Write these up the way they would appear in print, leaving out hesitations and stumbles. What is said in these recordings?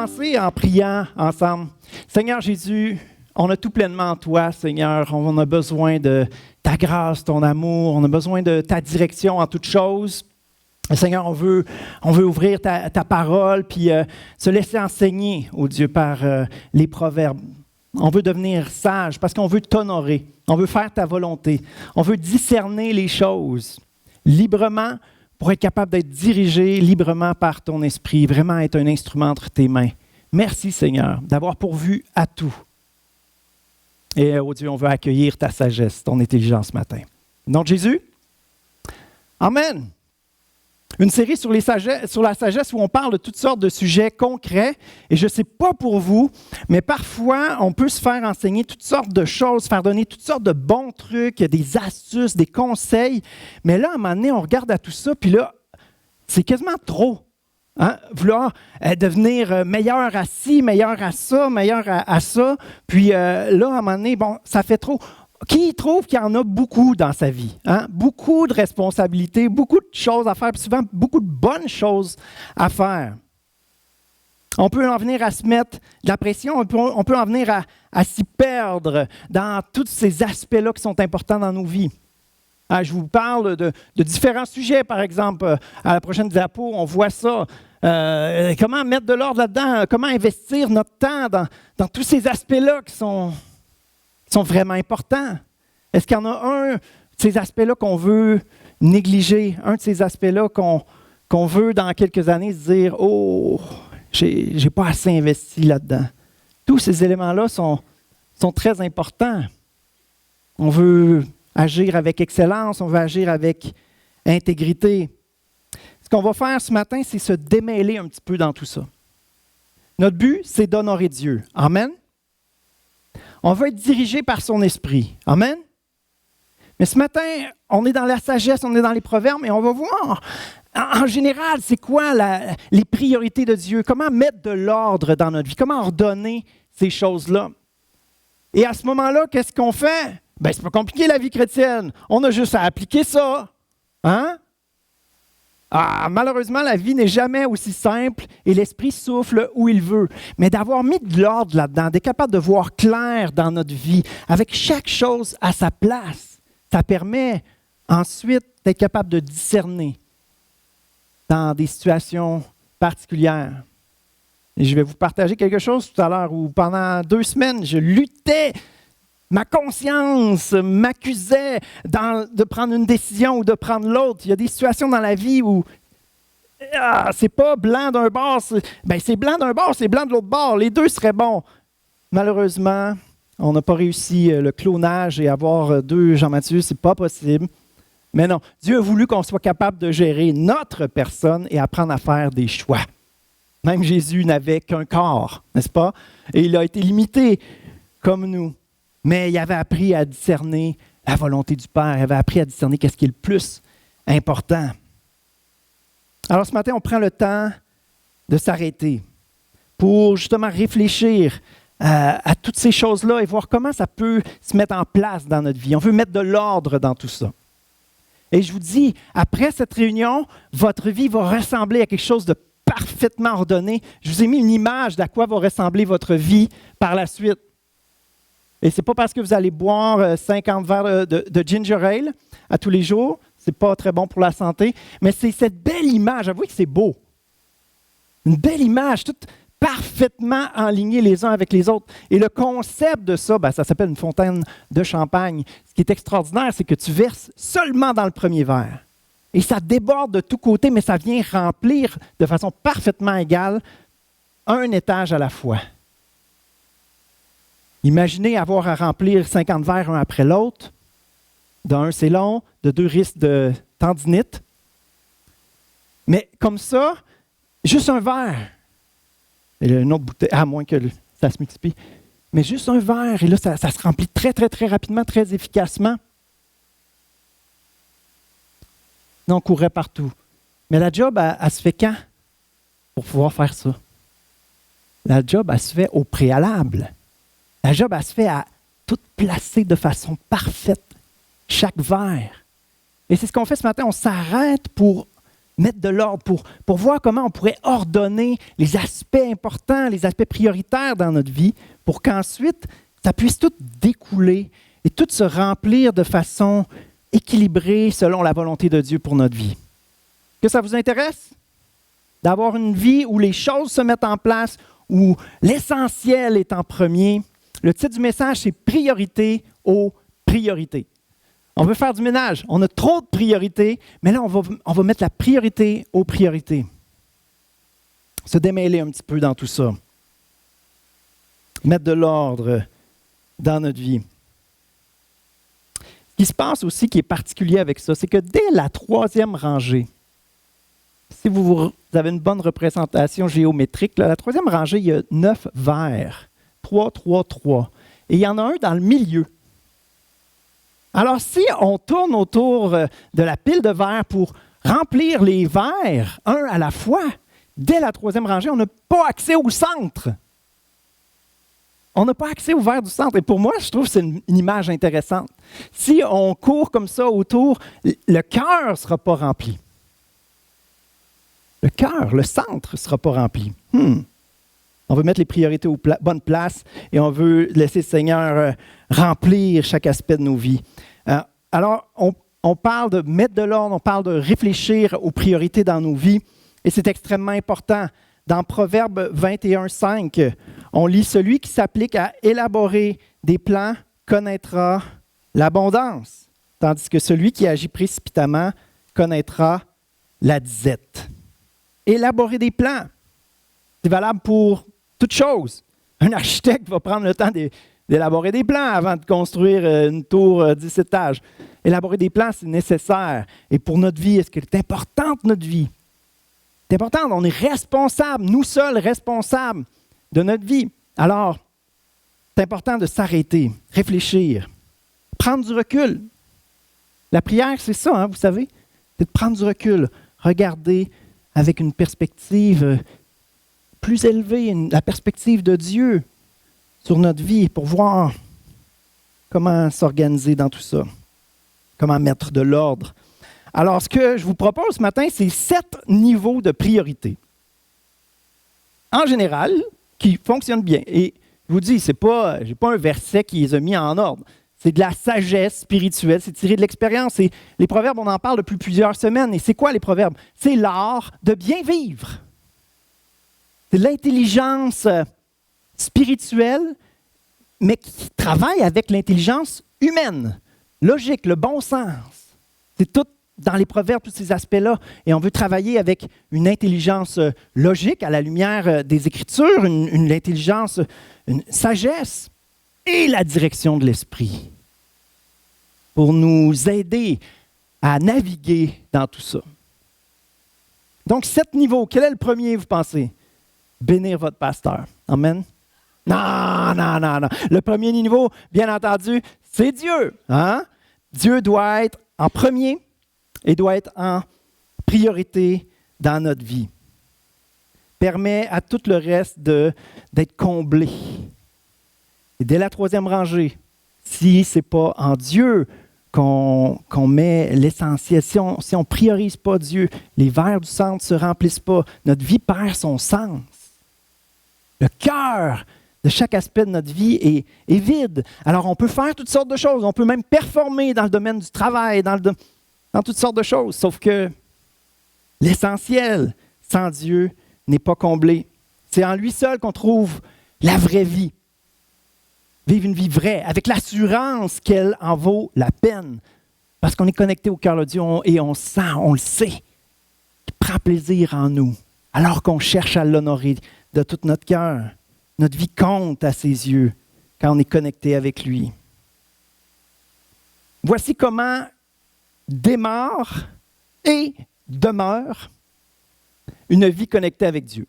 commencer en priant ensemble. Seigneur Jésus, on a tout pleinement en toi, Seigneur. On a besoin de ta grâce, ton amour. On a besoin de ta direction en toutes choses. Seigneur, on veut ouvrir ta parole puis se laisser enseigner, oh Dieu, par les proverbes. On veut devenir sage parce qu'on veut t'honorer. On veut faire ta volonté. On veut discerner les choses librement pour être capable d'être dirigé librement par ton esprit, vraiment être un instrument entre tes mains. Merci, Seigneur, d'avoir pourvu à tout. Et, oh Dieu, on veut accueillir ta sagesse, ton intelligence ce matin. Au nom de Jésus, Amen. Une série sur la sagesse où on parle de toutes sortes de sujets concrets. Et je ne sais pas pour vous, mais parfois, on peut se faire enseigner toutes sortes de choses, faire donner toutes sortes de bons trucs, des astuces, des conseils. Mais là, à un moment donné, on regarde à tout ça, puis là, c'est quasiment trop. Hein? Vouloir devenir meilleur à ci, meilleur à ça, meilleur à ça. Puis là, à un moment donné, bon, ça fait trop. Qui trouve qu'il y en a beaucoup dans sa vie? Hein? Beaucoup de responsabilités, beaucoup de choses à faire, puis souvent beaucoup de bonnes choses à faire. On peut en venir à se mettre de la pression, on peut en venir à s'y perdre dans tous ces aspects-là qui sont importants dans nos vies. Je vous parle de différents sujets, par exemple, à la prochaine diapo, on voit ça. Comment mettre de l'ordre là-dedans, comment investir notre temps dans tous ces aspects-là qui sont vraiment importants. Est-ce qu'il y en a un de ces aspects-là qu'on veut négliger, un de ces aspects-là qu'on veut dans quelques années se dire « Oh, j'ai pas assez investi là-dedans ». Tous ces éléments-là sont très importants. On veut agir avec excellence, on veut agir avec intégrité. Ce qu'on va faire ce matin, c'est se démêler un petit peu dans tout ça. Notre but, c'est d'honorer Dieu. Amen. On veut être dirigé par son esprit. Amen. Mais ce matin, on est dans la sagesse, on est dans les proverbes, et on va voir, en général, c'est quoi les priorités de Dieu? Comment mettre de l'ordre dans notre vie? Comment ordonner ces choses-là? Et à ce moment-là, qu'est-ce qu'on fait? Bien, c'est pas compliqué la vie chrétienne. On a juste à appliquer ça. Hein? Malheureusement, la vie n'est jamais aussi simple et l'esprit souffle où il veut. Mais d'avoir mis de l'ordre là-dedans, d'être capable de voir clair dans notre vie, avec chaque chose à sa place, ça permet ensuite d'être capable de discerner dans des situations particulières. Et je vais vous partager quelque chose tout à l'heure où pendant 2 semaines, je luttais. Ma conscience m'accusait de prendre une décision ou de prendre l'autre. Il y a des situations dans la vie où c'est pas blanc d'un bord, c'est blanc d'un bord, c'est blanc de l'autre bord. Les deux seraient bons. Malheureusement, on n'a pas réussi le clonage et avoir 2 Jean-Matthieu, c'est pas possible. Mais non, Dieu a voulu qu'on soit capable de gérer notre personne et apprendre à faire des choix. Même Jésus n'avait qu'un corps, n'est-ce pas? Et il a été limité comme nous. Mais il avait appris à discerner la volonté du Père. Il avait appris à discerner qu'est-ce qui est le plus important. Alors ce matin, on prend le temps de s'arrêter pour justement réfléchir à toutes ces choses-là et voir comment ça peut se mettre en place dans notre vie. On veut mettre de l'ordre dans tout ça. Et je vous dis, après cette réunion, votre vie va ressembler à quelque chose de parfaitement ordonné. Je vous ai mis une image d'à quoi va ressembler votre vie par la suite. Et ce n'est pas parce que vous allez boire 50 verres de ginger ale à tous les jours, ce n'est pas très bon pour la santé, mais c'est cette belle image, avouez que c'est beau. Une belle image, toute parfaitement enlignée les uns avec les autres. Et le concept de ça, ça s'appelle une fontaine de champagne. Ce qui est extraordinaire, c'est que tu verses seulement dans le premier verre. Et ça déborde de tous côtés, mais ça vient remplir de façon parfaitement égale un étage à la fois. Imaginez avoir à remplir 50 verres un après l'autre. D'un, c'est long. De 2, risque de tendinite. Mais comme ça, juste un verre. Et une autre bouteille, à moins que ça se multiplie. Mais juste un verre, et là, ça se remplit très, très, très rapidement, très efficacement. Non, on courait partout. Mais la job, elle se fait quand pour pouvoir faire ça? La job, elle se fait au préalable. La job, elle se fait à tout placer de façon parfaite, chaque verre. Et c'est ce qu'on fait ce matin. On s'arrête pour mettre de l'ordre, pour voir comment on pourrait ordonner les aspects importants, les aspects prioritaires dans notre vie, pour qu'ensuite, ça puisse tout découler et tout se remplir de façon équilibrée selon la volonté de Dieu pour notre vie. Que ça vous intéresse? D'avoir une vie où les choses se mettent en place, où l'essentiel est en premier. Le titre du message, c'est « Priorité aux priorités ». On veut faire du ménage. On a trop de priorités, mais là, on va mettre la priorité aux priorités. Se démêler un petit peu dans tout ça. Mettre de l'ordre dans notre vie. Ce qui se passe aussi, qui est particulier avec ça, c'est que dès la 3e rangée, si vous avez une bonne représentation géométrique, là, la 3e rangée, il y a 9 verres. 3, 3, 3. Et il y en a un dans le milieu. Alors, si on tourne autour de la pile de verres pour remplir les verres, un à la fois, dès la 3e rangée, on n'a pas accès au centre. On n'a pas accès au verre du centre. Et pour moi, je trouve que c'est une image intéressante. Si on court comme ça autour, le cœur ne sera pas rempli. Le cœur, le centre ne sera pas rempli. On veut mettre les priorités aux bonnes places et on veut laisser le Seigneur remplir chaque aspect de nos vies. Alors, on parle de mettre de l'ordre, on parle de réfléchir aux priorités dans nos vies et c'est extrêmement important. Dans Proverbe 21:5, on lit « Celui qui s'applique à élaborer des plans connaîtra l'abondance, tandis que celui qui agit précipitamment connaîtra la disette. » Élaborer des plans, c'est valable pour toute chose. Un architecte va prendre le temps d'élaborer des plans avant de construire une tour 10 étages. Élaborer des plans, c'est nécessaire. Et pour notre vie, est-ce que c'est important pour notre vie? C'est important, on est responsable, nous seuls responsables de notre vie. Alors, c'est important de s'arrêter, réfléchir, prendre du recul. La prière, c'est ça, hein, vous savez, c'est de prendre du recul, regarder avec une perspective plus élevée, la perspective de Dieu sur notre vie pour voir comment s'organiser dans tout ça, comment mettre de l'ordre. Alors, ce que je vous propose ce matin, c'est 7 niveaux de priorité. En général, qui fonctionnent bien. Et je vous dis, je n'ai pas un verset qui les a mis en ordre. C'est de la sagesse spirituelle, c'est tiré de l'expérience. Et les proverbes, on en parle depuis plusieurs semaines. Et c'est quoi les proverbes? C'est l'art de bien vivre. C'est l'intelligence spirituelle, mais qui travaille avec l'intelligence humaine, logique, le bon sens. C'est tout dans les proverbes, tous ces aspects-là. Et on veut travailler avec une intelligence logique à la lumière des Écritures, une intelligence, une sagesse et la direction de l'esprit pour nous aider à naviguer dans tout ça. Donc, 7 niveaux. Quel est le premier, vous pensez? Bénir votre pasteur. Amen. Non. Le premier niveau, bien entendu, c'est Dieu. Hein? Dieu doit être en premier et doit être en priorité dans notre vie. Permet à tout le reste d'être comblé. Et dès la 3e rangée, si ce n'est pas en Dieu qu'on met l'essentiel, si on ne priorise pas Dieu, les verres du centre ne se remplissent pas, notre vie perd son sens. Le cœur de chaque aspect de notre vie est vide. Alors, on peut faire toutes sortes de choses. On peut même performer dans le domaine du travail, dans toutes sortes de choses. Sauf que l'essentiel, sans Dieu, n'est pas comblé. C'est en lui seul qu'on trouve la vraie vie. Vivre une vie vraie, avec l'assurance qu'elle en vaut la peine. Parce qu'on est connecté au cœur de Dieu et on sent, on le sait, qu'il prend plaisir en nous, alors qu'on cherche à l'honorer de tout notre cœur. Notre vie compte à ses yeux quand on est connecté avec lui. Voici comment démarre et demeure une vie connectée avec Dieu.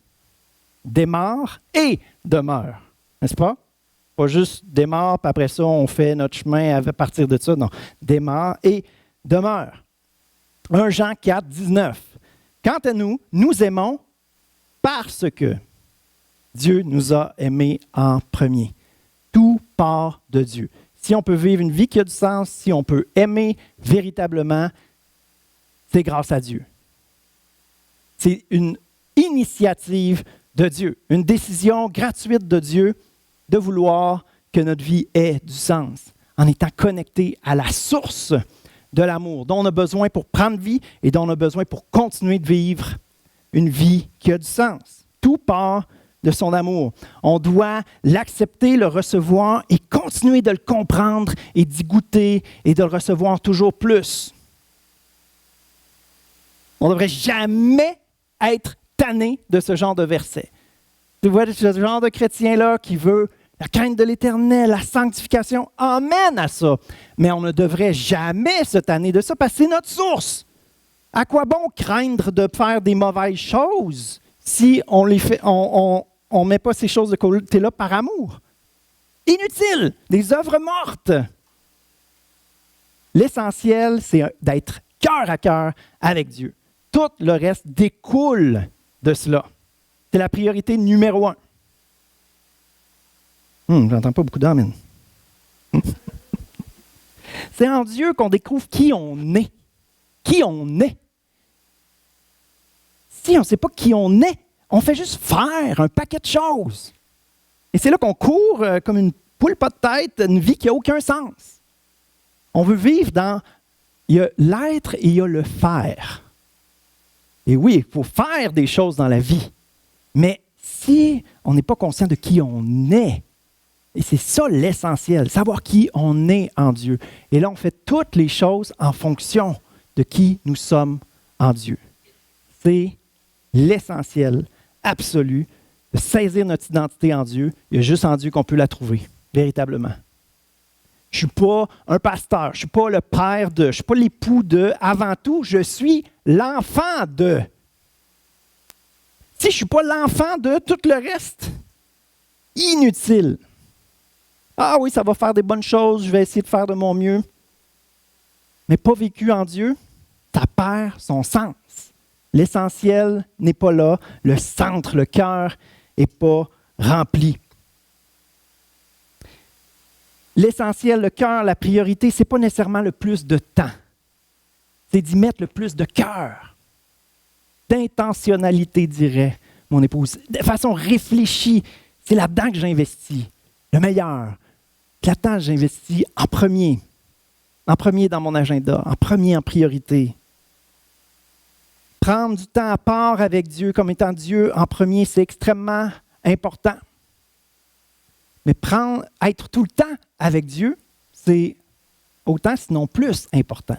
Démarre et demeure, n'est-ce pas? Pas juste démarre, puis après ça, on fait notre chemin à partir de ça. Non, démarre et demeure. 1 Jean 4, 19. Quant à nous, nous aimons parce que Dieu nous a aimés en premier. Tout part de Dieu. Si on peut vivre une vie qui a du sens, si on peut aimer véritablement, c'est grâce à Dieu. C'est une initiative de Dieu, une décision gratuite de Dieu de vouloir que notre vie ait du sens, en étant connecté à la source de l'amour, dont on a besoin pour prendre vie et dont on a besoin pour continuer de vivre une vie qui a du sens. Tout part de son amour. On doit l'accepter, le recevoir et continuer de le comprendre et d'y goûter et de le recevoir toujours plus. On ne devrait jamais être tanné de ce genre de verset. Tu vois, ce genre de chrétien-là qui veut la crainte de l'Éternel, la sanctification, amène à ça. Mais on ne devrait jamais se tanner de ça parce que c'est notre source. À quoi bon craindre de faire des mauvaises choses si on les fait, on met pas ces choses de côté-là par amour? Inutile, des œuvres mortes. L'essentiel, c'est d'être cœur à cœur avec Dieu. Tout le reste découle de cela. C'est la priorité numéro 1. J'entends pas beaucoup d'amen. C'est en Dieu qu'on découvre qui on est. Qui on est. Si on ne sait pas qui on est, on fait juste faire un paquet de choses. Et c'est là qu'on court comme une poule pas de tête, une vie qui n'a aucun sens. On veut vivre dans... Il y a l'être et il y a le faire. Et oui, il faut faire des choses dans la vie. Mais si on n'est pas conscient de qui on est, et c'est ça l'essentiel, savoir qui on est en Dieu. Et là, on fait toutes les choses en fonction de qui nous sommes en Dieu. C'est l'essentiel absolu de saisir notre identité en Dieu. Il y a juste en Dieu qu'on peut la trouver, véritablement. Je ne suis pas un pasteur, je ne suis pas le père de, je ne suis pas l'époux de. Avant tout, je suis l'enfant de. Si je ne suis pas l'enfant de, tout le reste, inutile. Ah oui, ça va faire des bonnes choses, je vais essayer de faire de mon mieux. Mais pas vécu en Dieu, ça perd son sens. L'essentiel n'est pas là, le centre, le cœur n'est pas rempli. L'essentiel, le cœur, la priorité, ce n'est pas nécessairement le plus de temps. C'est d'y mettre le plus de cœur, d'intentionnalité, dirait mon épouse. De façon réfléchie, c'est là-dedans que j'investis, le meilleur. Là-dedans, j'investis en premier dans mon agenda, en premier en priorité. Prendre du temps à part avec Dieu comme étant Dieu en premier, c'est extrêmement important. Mais être tout le temps avec Dieu, c'est autant, sinon plus important.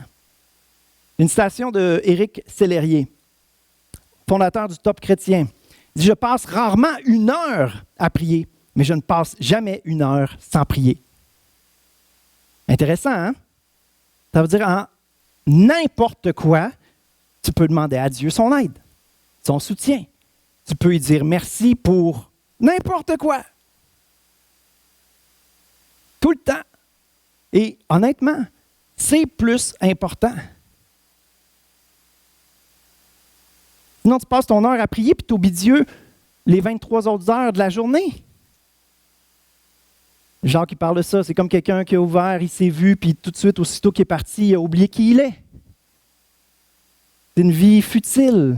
Une citation de Éric Sellerier, fondateur du Top Chrétien. Il dit « Je passe rarement 1 heure à prier, mais je ne passe jamais 1 heure sans prier. » Intéressant, hein? Ça veut dire en n'importe quoi, tu peux demander à Dieu son aide, son soutien. Tu peux lui dire merci pour n'importe quoi. Tout le temps. Et honnêtement, c'est plus important. Sinon, tu passes ton heure à prier puis tu oublies Dieu les 23 autres heures de la journée. Jacques, il parle de ça. C'est comme quelqu'un qui a ouvert, il s'est vu, puis tout de suite, aussitôt qu'il est parti, il a oublié qui il est. C'est une vie futile.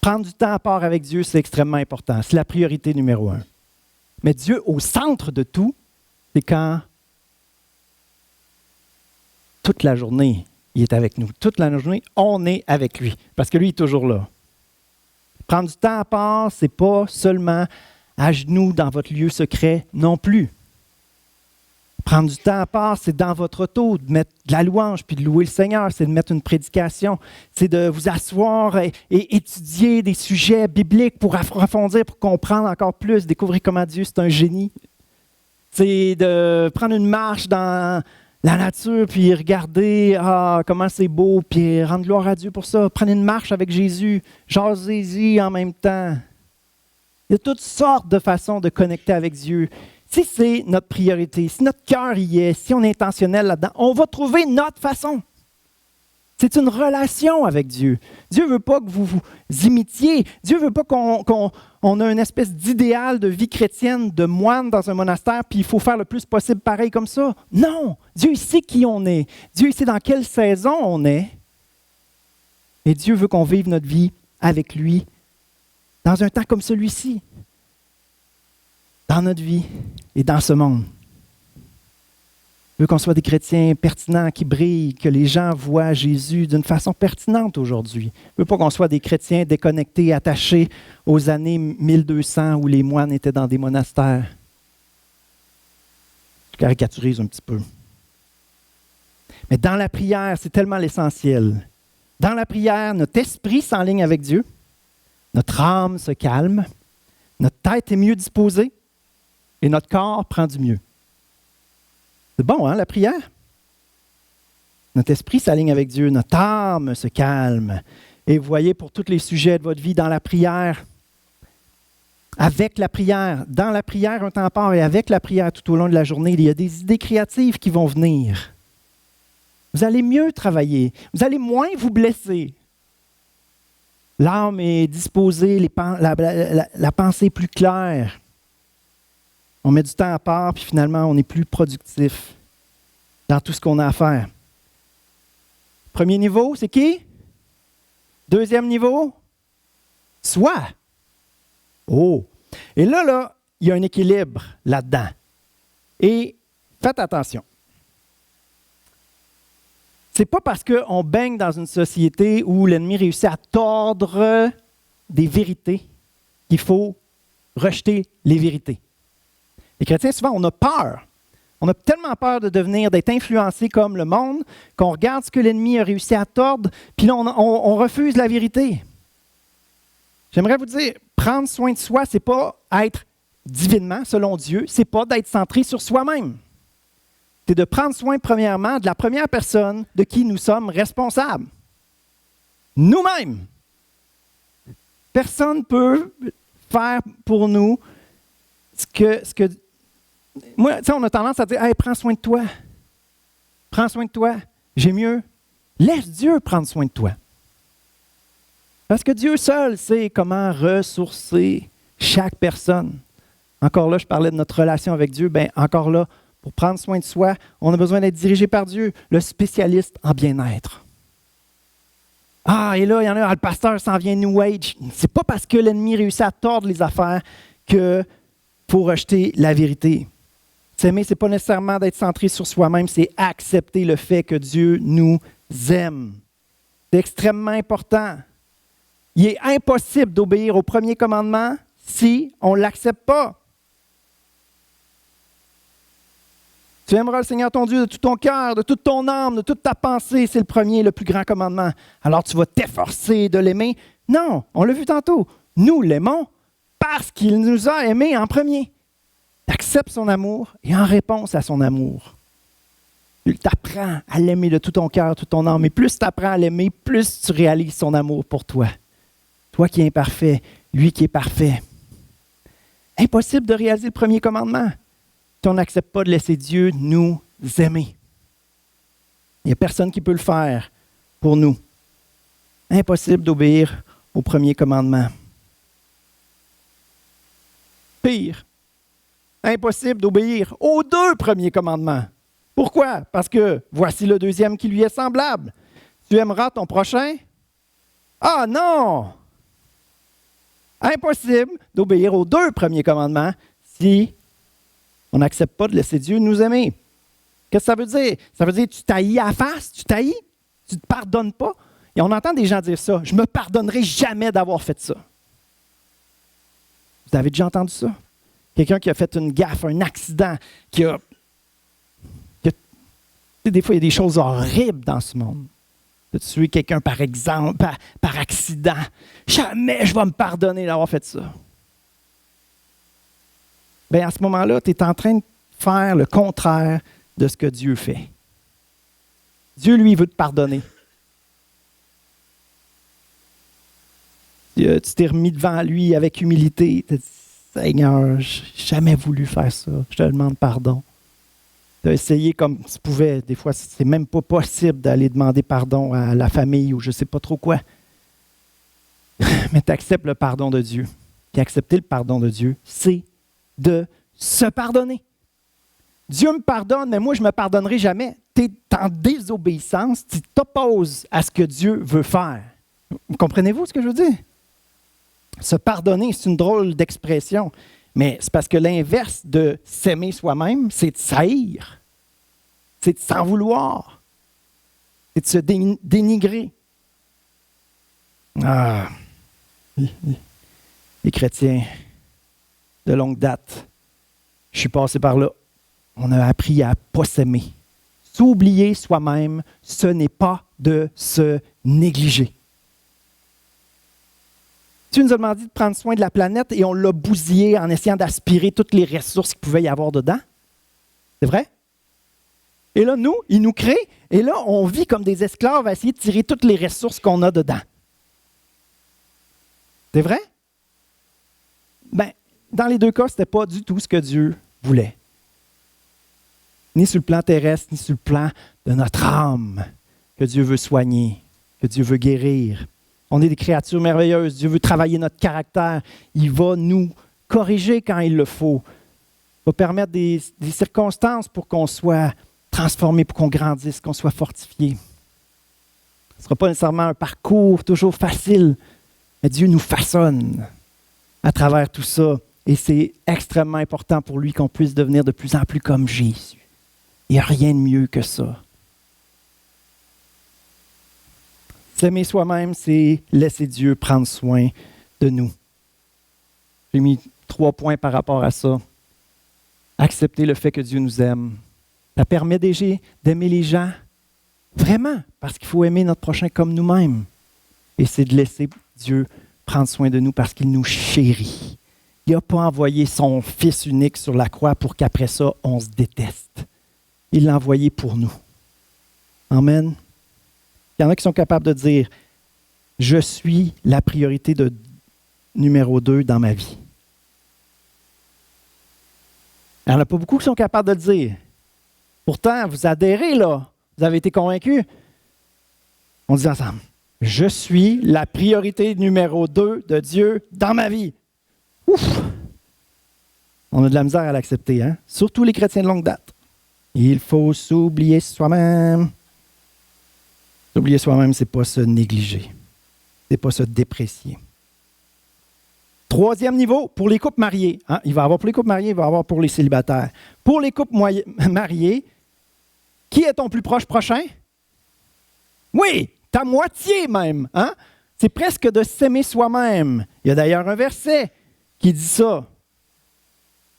Prendre du temps à part avec Dieu, c'est extrêmement important. C'est la priorité numéro 1. Mais Dieu, au centre de tout, c'est quand toute la journée, il est avec nous. Toute la journée, on est avec lui, parce que lui est toujours là. Prendre du temps à part, ce n'est pas seulement à genoux dans votre lieu secret non plus. Prendre du temps à part, c'est dans votre auto, de mettre de la louange puis de louer le Seigneur, c'est de mettre une prédication, c'est de vous asseoir et étudier des sujets bibliques pour approfondir, pour comprendre encore plus, découvrir comment Dieu c'est un génie. C'est de prendre une marche dans la nature puis regarder comment c'est beau puis rendre gloire à Dieu pour ça. Prendre une marche avec Jésus, jasez-y en même temps. Il y a toutes sortes de façons de connecter avec Dieu. Si c'est notre priorité, si notre cœur y est, si on est intentionnel là-dedans, on va trouver notre façon. C'est une relation avec Dieu. Dieu ne veut pas que vous vous imitiez. Dieu ne veut pas qu'on ait une espèce d'idéal de vie chrétienne, de moine dans un monastère, puis il faut faire le plus possible pareil comme ça. Non! Dieu il sait qui on est. Dieu il sait dans quelle saison on est. Et Dieu veut qu'on vive notre vie avec lui dans un temps comme celui-ci, dans notre vie et dans ce monde. Il veut qu'on soit des chrétiens pertinents, qui brillent, que les gens voient Jésus d'une façon pertinente aujourd'hui. Il ne veut pas qu'on soit des chrétiens déconnectés, attachés aux années 1200 où les moines étaient dans des monastères. Je caricaturise un petit peu. Mais dans la prière, c'est tellement l'essentiel. Dans la prière, notre esprit s'enligne avec Dieu, notre âme se calme, notre tête est mieux disposée et notre corps prend du mieux. C'est bon, hein, la prière? Notre esprit s'aligne avec Dieu, notre âme se calme. Et vous voyez, pour tous les sujets de votre vie, dans la prière, avec la prière, dans la prière un temps part et avec la prière tout au long de la journée, il y a des idées créatives qui vont venir. Vous allez mieux travailler, vous allez moins vous blesser. L'âme est disposée, la pensée est plus claire. On met du temps à part, puis finalement, on est plus productif dans tout ce qu'on a à faire. Premier niveau, c'est qui? Deuxième niveau? Soi. Oh! Et là, il y a un équilibre là-dedans. Et faites attention. C'est pas parce qu'on baigne dans une société où l'ennemi réussit à tordre des vérités qu'il faut rejeter les vérités. Les chrétiens, souvent, on a peur. On a tellement peur d'être influencé comme le monde qu'on regarde ce que l'ennemi a réussi à tordre, puis là, on refuse la vérité. J'aimerais vous dire, prendre soin de soi, ce n'est pas être divinement, selon Dieu, ce n'est pas d'être centré sur soi-même. C'est de prendre soin, premièrement, de la première personne de qui nous sommes responsables. Nous-mêmes. Personne ne peut faire pour nous ce que moi, tu sais, on a tendance à dire, hey, prends soin de toi. Prends soin de toi. J'ai mieux. Laisse Dieu prendre soin de toi. Parce que Dieu seul sait comment ressourcer chaque personne. Encore là, je parlais de notre relation avec Dieu. Bien, encore là, pour prendre soin de soi, on a besoin d'être dirigé par Dieu, le spécialiste en bien-être. Ah, et là, il y en a, le pasteur s'en vient New Age. C'est pas parce que l'ennemi réussit à tordre les affaires qu'il faut rejeter la vérité. S'aimer, ce n'est pas nécessairement d'être centré sur soi-même, c'est accepter le fait que Dieu nous aime. C'est extrêmement important. Il est impossible d'obéir au premier commandement si on ne l'accepte pas. Tu aimeras le Seigneur ton Dieu de tout ton cœur, de toute ton âme, de toute ta pensée. C'est le premier, le plus grand commandement. Alors tu vas t'efforcer de l'aimer. Non, on l'a vu tantôt. Nous l'aimons parce qu'il nous a aimés en premier. Tu acceptes son amour et en réponse à son amour, tu t'apprends à l'aimer de tout ton cœur, toute ton âme. Et plus tu apprends à l'aimer, plus tu réalises son amour pour toi. Toi qui es imparfait, lui qui est parfait. Impossible de réaliser le premier commandement si on n'accepte pas de laisser Dieu nous aimer. Il n'y a personne qui peut le faire pour nous. Impossible d'obéir au premier commandement. Pire, impossible d'obéir aux deux premiers commandements. Pourquoi? Parce que voici le deuxième qui lui est semblable. Tu aimeras ton prochain? Ah non! Impossible d'obéir aux deux premiers commandements si on n'accepte pas de laisser Dieu nous aimer. Qu'est-ce que ça veut dire? Ça veut dire que tu t'haïs à la face, tu t'haïs, tu ne te pardonnes pas. Et on entend des gens dire ça. Je ne me pardonnerai jamais d'avoir fait ça. Vous avez déjà entendu ça? Quelqu'un qui a fait une gaffe, un accident, des fois, il y a des choses horribles dans ce monde. De tuer quelqu'un par exemple, par accident. Jamais je vais me pardonner d'avoir fait ça. Bien, à ce moment-là, tu es en train de faire le contraire de ce que Dieu fait. Dieu, lui, veut te pardonner. Tu t'es remis devant lui avec humilité. Tu as dit, Seigneur, je n'ai jamais voulu faire ça. Je te demande pardon. Tu as essayé comme tu pouvais. Des fois, c'est même pas possible d'aller demander pardon à la famille ou je ne sais pas trop quoi. Mais tu acceptes le pardon de Dieu. Puis accepter le pardon de Dieu, c'est de se pardonner. Dieu me pardonne, mais moi, je ne me pardonnerai jamais. Tu es en désobéissance, tu t'opposes à ce que Dieu veut faire. Comprenez-vous ce que je veux dire? Se pardonner, c'est une drôle d'expression, mais c'est parce que l'inverse de s'aimer soi-même, c'est de s'haïr, c'est de s'en vouloir, c'est de se dénigrer. Ah, les chrétiens de longue date, je suis passé par là. On a appris à ne pas s'aimer. S'oublier soi-même, ce n'est pas de se négliger. Dieu nous a demandé de prendre soin de la planète et on l'a bousillé en essayant d'aspirer toutes les ressources qu'il pouvait y avoir dedans. C'est vrai? Et là, nous, il nous crée et là, on vit comme des esclaves à essayer de tirer toutes les ressources qu'on a dedans. C'est vrai? Bien, dans les deux cas, ce n'était pas du tout ce que Dieu voulait. Ni sur le plan terrestre, ni sur le plan de notre âme que Dieu veut soigner, que Dieu veut guérir. On est des créatures merveilleuses. Dieu veut travailler notre caractère. Il va nous corriger quand il le faut. Il va permettre des circonstances pour qu'on soit transformé, pour qu'on grandisse, qu'on soit fortifié. Ce ne sera pas nécessairement un parcours toujours facile, mais Dieu nous façonne à travers tout ça. Et c'est extrêmement important pour lui qu'on puisse devenir de plus en plus comme Jésus. Il n'y a rien de mieux que ça. S'aimer soi-même, c'est laisser Dieu prendre soin de nous. J'ai mis 3 points par rapport à ça. Accepter le fait que Dieu nous aime. Ça permet d'aimer les gens vraiment, parce qu'il faut aimer notre prochain comme nous-mêmes. Et c'est de laisser Dieu prendre soin de nous parce qu'il nous chérit. Il n'a pas envoyé son Fils unique sur la croix pour qu'après ça, on se déteste. Il l'a envoyé pour nous. Amen. Il y en a qui sont capables de dire « Je suis la priorité numéro 2 dans ma vie ». Il n'y en a pas beaucoup qui sont capables de le dire. Pourtant, vous adhérez là. Vous avez été convaincus. On dit ensemble « Je suis la priorité numéro 2 de Dieu dans ma vie ». Ouf! On a de la misère à l'accepter, hein? Surtout les chrétiens de longue date. Il faut s'oublier soi-même. S'oublier soi-même, ce n'est pas se négliger. Ce n'est pas se déprécier. 3e niveau, pour les couples mariés. Hein? Il va y avoir pour les couples mariés, il va y avoir pour les célibataires. Pour les couples mariés, qui est ton plus proche prochain? Oui, ta moitié même. Hein? C'est presque de s'aimer soi-même. Il y a d'ailleurs un verset qui dit ça.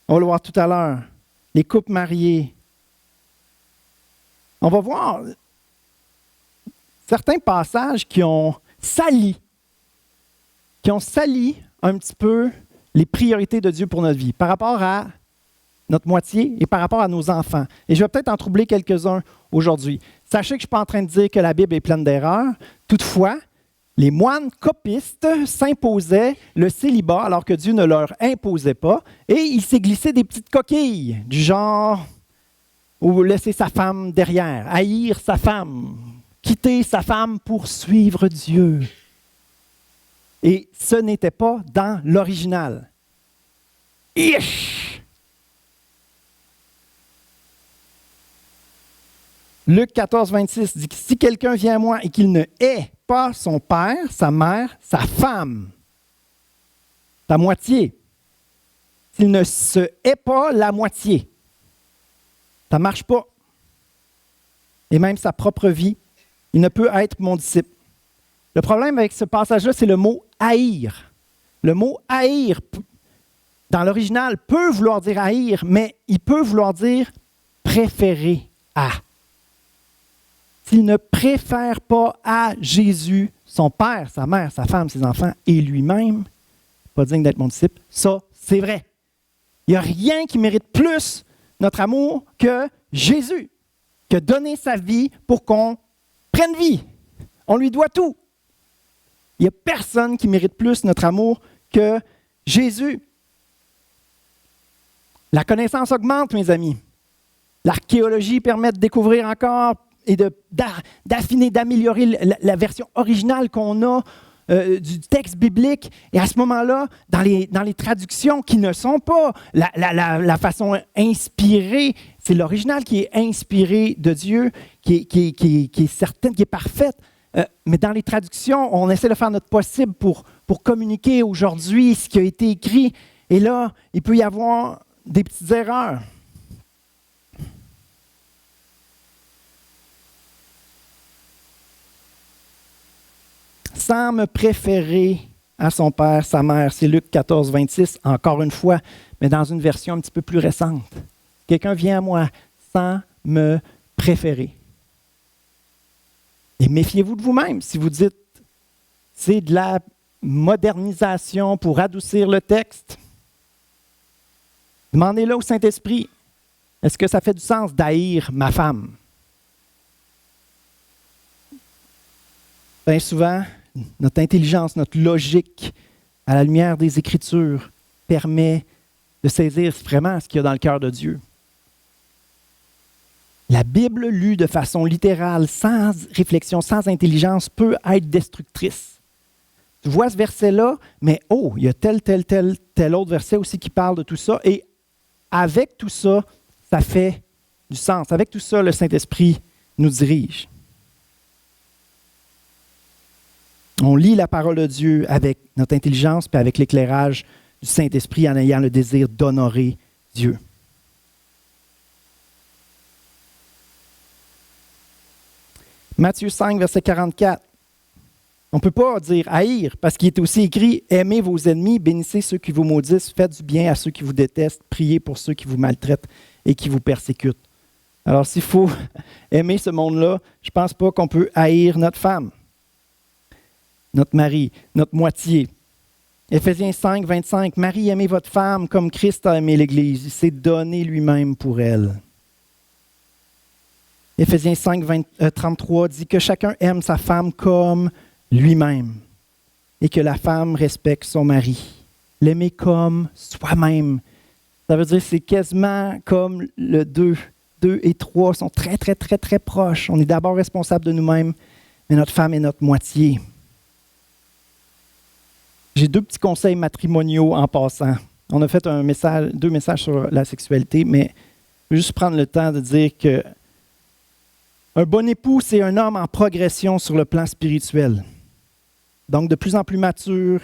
On va le voir tout à l'heure. Les couples mariés. On va voir certains passages qui ont sali un petit peu les priorités de Dieu pour notre vie par rapport à notre moitié et par rapport à nos enfants. Et je vais peut-être en troubler quelques-uns aujourd'hui. Sachez que je ne suis pas en train de dire que la Bible est pleine d'erreurs. Toutefois, les moines copistes s'imposaient le célibat alors que Dieu ne leur imposait pas et il s'est glissé des petites coquilles du genre ou laisser sa femme derrière, haïr sa femme, quitter sa femme pour suivre Dieu. Et ce n'était pas dans l'original. Ish! Luc 14, 26 dit que si quelqu'un vient à moi et qu'il ne hait pas son père, sa mère, sa femme, la moitié, s'il ne se hait pas la moitié, ça ne marche pas. Et même sa propre vie, il ne peut être mon disciple. Le problème avec ce passage-là, c'est le mot « haïr ». Le mot « haïr », dans l'original, peut vouloir dire « haïr », mais il peut vouloir dire « préférer à ». S'il ne préfère pas à Jésus, son père, sa mère, sa femme, ses enfants et lui-même, pas digne d'être mon disciple, ça, c'est vrai. Il n'y a rien qui mérite plus notre amour que Jésus, que donner sa vie pour qu'on prenne vie. On lui doit tout. Il n'y a personne qui mérite plus notre amour que Jésus. La connaissance augmente, mes amis. L'archéologie permet de découvrir encore et d'affiner, d'améliorer la version originale qu'on a du texte biblique. Et à ce moment-là, dans les traductions qui ne sont pas la façon inspirée, c'est l'original qui est inspiré de Dieu, qui est certaine, qui est parfaite. mais dans les traductions, on essaie de faire notre possible pour communiquer aujourd'hui ce qui a été écrit. Et là, il peut y avoir des petites erreurs. Sans me préférer à son père, sa mère. C'est Luc 14, 26, encore une fois, mais dans une version un petit peu plus récente. Quelqu'un vient à moi sans me préférer. Et méfiez-vous de vous-même si vous dites c'est de la modernisation pour adoucir le texte. Demandez-le au Saint-Esprit. Est-ce que ça fait du sens d'haïr ma femme? Bien souvent, notre intelligence, notre logique, à la lumière des Écritures, permet de saisir vraiment ce qu'il y a dans le cœur de Dieu. La Bible lue de façon littérale, sans réflexion, sans intelligence, peut être destructrice. Tu vois ce verset-là, mais il y a tel autre verset aussi qui parle de tout ça. Et avec tout ça, ça fait du sens. Avec tout ça, le Saint-Esprit nous dirige. On lit la parole de Dieu avec notre intelligence puis avec l'éclairage du Saint-Esprit en ayant le désir d'honorer Dieu. Matthieu 5, verset 44. On ne peut pas dire haïr parce qu'il est aussi écrit « Aimez vos ennemis, bénissez ceux qui vous maudissent, faites du bien à ceux qui vous détestent, priez pour ceux qui vous maltraitent et qui vous persécutent. » Alors s'il faut aimer ce monde-là, je ne pense pas qu'on peut haïr notre femme, notre mari, notre moitié. Éphésiens 5, 25. « Marie, aimez votre femme comme Christ a aimé l'Église. Il s'est donné lui-même pour elle. » Éphésiens 5, 33 dit que chacun aime sa femme comme lui-même et que la femme respecte son mari. L'aimer comme soi-même. Ça veut dire que c'est quasiment comme le 2. 2 et 3 sont très, très, très, très proches. On est d'abord responsable de nous-mêmes, mais notre femme est notre moitié. J'ai 2 petits conseils matrimoniaux en passant. On a fait 2 messages sur la sexualité, mais je vais juste prendre le temps de dire que un bon époux, c'est un homme en progression sur le plan spirituel. Donc, de plus en plus mature,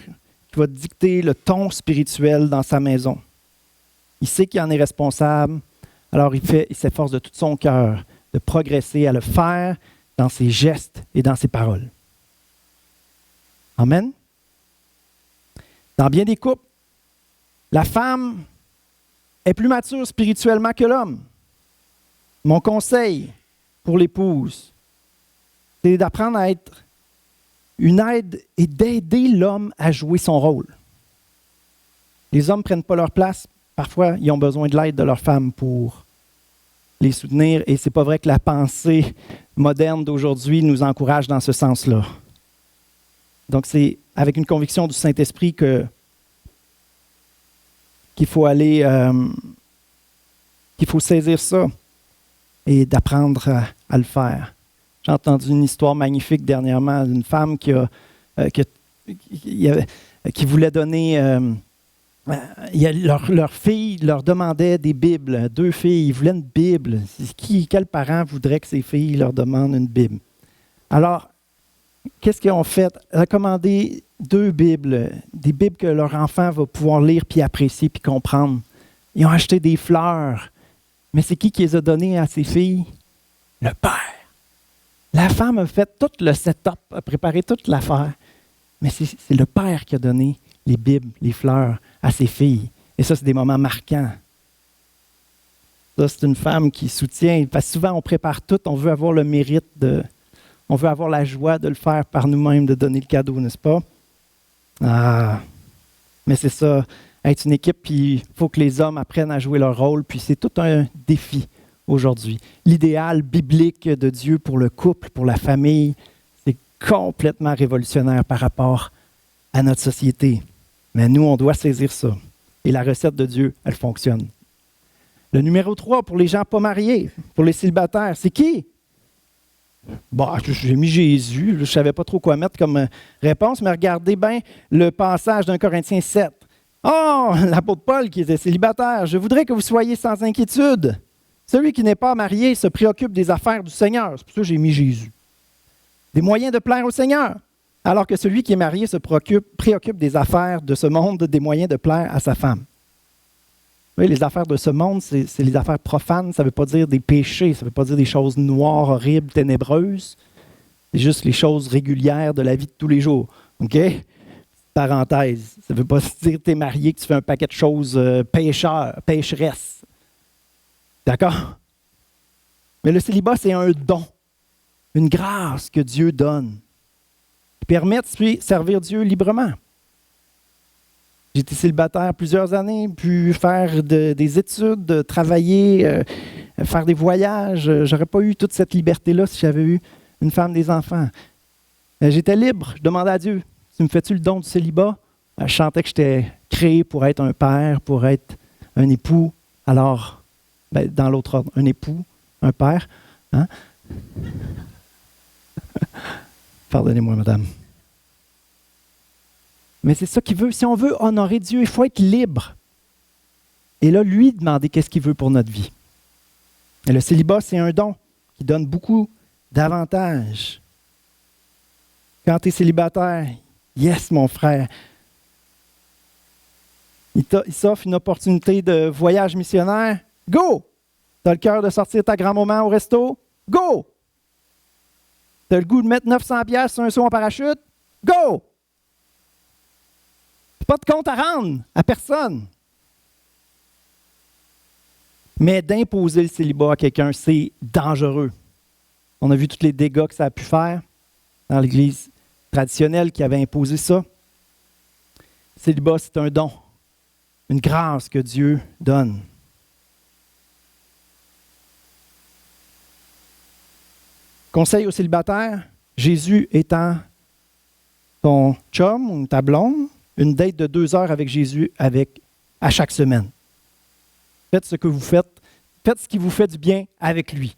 qui va dicter le ton spirituel dans sa maison. Il sait qu'il en est responsable, alors il s'efforce de tout son cœur de progresser à le faire dans ses gestes et dans ses paroles. Amen. Dans bien des couples, la femme est plus mature spirituellement que l'homme. Mon conseil pour l'épouse, c'est d'apprendre à être une aide et d'aider l'homme à jouer son rôle. Les hommes ne prennent pas leur place. Parfois, ils ont besoin de l'aide de leur femme pour les soutenir. Et ce n'est pas vrai que la pensée moderne d'aujourd'hui nous encourage dans ce sens-là. Donc, c'est avec une conviction du Saint-Esprit qu'il faut aller, qu'il faut saisir ça et d'apprendre à le faire. J'ai entendu une histoire magnifique dernièrement d'une femme qui voulait donner... leur fille leur demandait des Bibles, 2 filles, ils voulaient une Bible. Quel parent voudrait que ses filles leur demandent une Bible? Alors, qu'est-ce qu'ils ont fait? Ils ont commandé 2 Bibles, des Bibles que leur enfant va pouvoir lire, puis apprécier, puis comprendre. Ils ont acheté des fleurs. Mais c'est qui les a données à ses filles? Le père. La femme a fait tout le setup, a préparé toute l'affaire. Mais c'est le père qui a donné les Bibles, les fleurs à ses filles. Et ça, c'est des moments marquants. Ça, c'est une femme qui soutient. Parce que souvent, on prépare tout, on veut avoir le mérite on veut avoir la joie de le faire par nous-mêmes, de donner le cadeau, n'est-ce pas? Ah! Mais c'est ça, être une équipe, puis il faut que les hommes apprennent à jouer leur rôle, puis c'est tout un défi aujourd'hui. L'idéal biblique de Dieu pour le couple, pour la famille, c'est complètement révolutionnaire par rapport à notre société. Mais nous, on doit saisir ça. Et la recette de Dieu, elle fonctionne. Le numéro 3, pour les gens pas mariés, pour les célibataires, c'est qui? Bon, j'ai mis Jésus, je ne savais pas trop quoi mettre comme réponse, mais regardez bien le passage d'un Corinthiens 7. Oh, l'apôtre Paul qui était célibataire, je voudrais que vous soyez sans inquiétude. Celui qui n'est pas marié se préoccupe des affaires du Seigneur. C'est pour ça que j'ai mis Jésus. des moyens de plaire au Seigneur. Alors que celui qui est marié se préoccupe des affaires de ce monde, des moyens de plaire à sa femme. Oui, les affaires de ce monde, c'est les affaires profanes. Ça ne veut pas dire des péchés, ça ne veut pas dire des choses noires, horribles, ténébreuses. C'est juste les choses régulières de la vie de tous les jours. OK? Parenthèse. Ça ne veut pas dire que tu es marié, que tu fais un paquet de choses pécheresses. D'accord? Mais le célibat, c'est un don, une grâce que Dieu donne, qui permet de servir Dieu librement. J'ai été célibataire plusieurs années, puis faire des études, travailler, faire des voyages. Je n'aurais pas eu toute cette liberté-là si j'avais eu une femme, des enfants. J'étais libre. Je demandais à Dieu, tu me fais-tu le don du célibat? Je sentais que j'étais créé pour être un père, pour être un époux. Alors, dans l'autre ordre, un époux, un père. Hein? Pardonnez-moi, madame. Mais c'est ça qu'il veut. Si on veut honorer Dieu, il faut être libre. Et là, lui demander qu'est-ce qu'il veut pour notre vie. Et le célibat, c'est un don qui donne beaucoup d'avantages. Quand tu es célibataire, yes, mon frère, il s'offre une opportunité de voyage missionnaire. Go! Tu as le cœur de sortir ta grand-maman au resto? Go! Tu as le goût de mettre 900$ sur un saut en parachute? Go! Pas de compte à rendre à personne. Mais d'imposer le célibat à quelqu'un, c'est dangereux. On a vu tous les dégâts que ça a pu faire dans l'Église traditionnelle qui avait imposé ça. Le célibat, c'est un don, une grâce que Dieu donne. Conseil aux célibataires, Jésus étant ton chum ou ta blonde, une date de 2 heures avec Jésus à chaque semaine. Faites ce que vous faites. Faites ce qui vous fait du bien avec lui.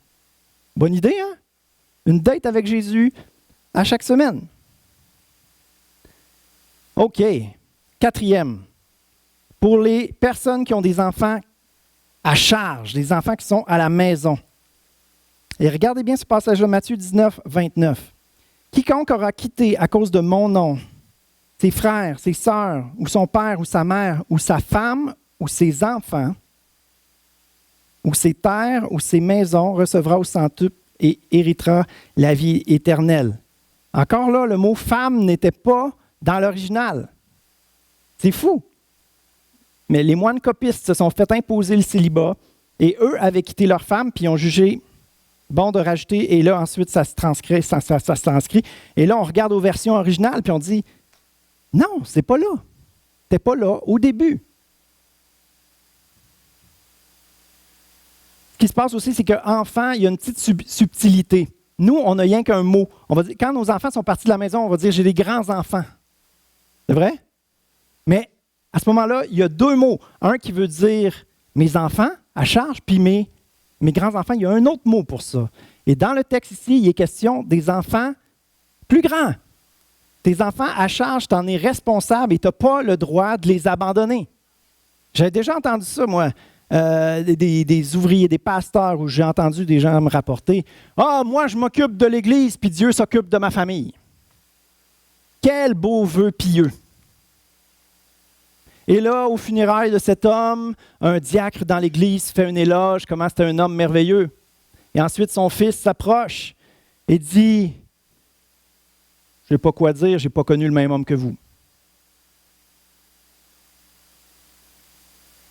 Bonne idée, hein? Une date avec Jésus à chaque semaine. OK. 4e. Pour les personnes qui ont des enfants à charge, des enfants qui sont à la maison. Et regardez bien ce passage de Matthieu 19, 29. Quiconque aura quitté à cause de mon nom ses frères, ses sœurs, ou son père, ou sa mère, ou sa femme, ou ses enfants, ou ses terres, ou ses maisons, recevra au centuple et héritera la vie éternelle. Encore là, le mot « femme » n'était pas dans l'original. C'est fou. Mais les moines copistes se sont fait imposer le célibat, et eux avaient quitté leur femme, puis ont jugé bon de rajouter, et là, ensuite, ça se transcrit, ça se transcrit. Et là, on regarde aux versions originales, puis on dit non, c'est pas là. T'es pas là au début. Ce qui se passe aussi, c'est qu'enfant, il y a une petite subtilité. Nous, on n'a rien qu'un mot. On va dire, quand nos enfants sont partis de la maison, on va dire « j'ai des grands-enfants ». C'est vrai? Mais à ce moment-là, il y a 2 mots. Un qui veut dire « mes enfants » à charge, puis mes grands-enfants, il y a un autre mot pour ça. Et dans le texte ici, il est question des enfants plus grands. Tes enfants à charge, tu en es responsable et tu n'as pas le droit de les abandonner. J'avais déjà entendu ça, moi, des ouvriers, des pasteurs, où j'ai entendu des gens me rapporter « Ah, moi, je m'occupe de l'Église, puis Dieu s'occupe de ma famille. » Quel beau vœu pieux! Et là, au funérailles de cet homme, un diacre dans l'Église fait un éloge, comment c'était un homme merveilleux. Et ensuite, son fils s'approche et dit « Je n'ai pas quoi dire, je n'ai pas connu le même homme que vous. »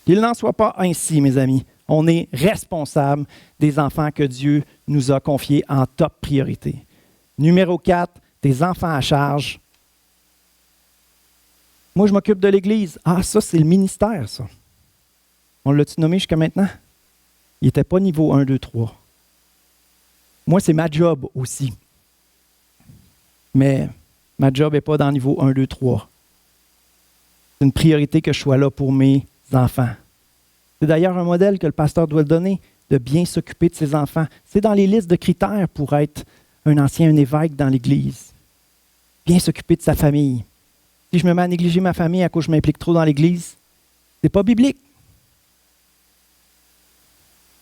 Qu'il n'en soit pas ainsi, mes amis. On est responsable des enfants que Dieu nous a confiés en top priorité. Numéro 4, des enfants à charge. Moi, je m'occupe de l'Église. Ah, ça, c'est le ministère, ça. On l'a-tu nommé jusqu'à maintenant? Il n'était pas niveau 1, 2, 3. Moi, c'est ma job aussi. Mais ma job n'est pas dans le niveau 1, 2, 3. C'est une priorité que je sois là pour mes enfants. C'est d'ailleurs un modèle que le pasteur doit donner, de bien s'occuper de ses enfants. C'est dans les listes de critères pour être un ancien, un évêque dans l'Église. Bien s'occuper de sa famille. Si je me mets à négliger ma famille à cause que je m'implique trop dans l'Église, ce n'est pas biblique.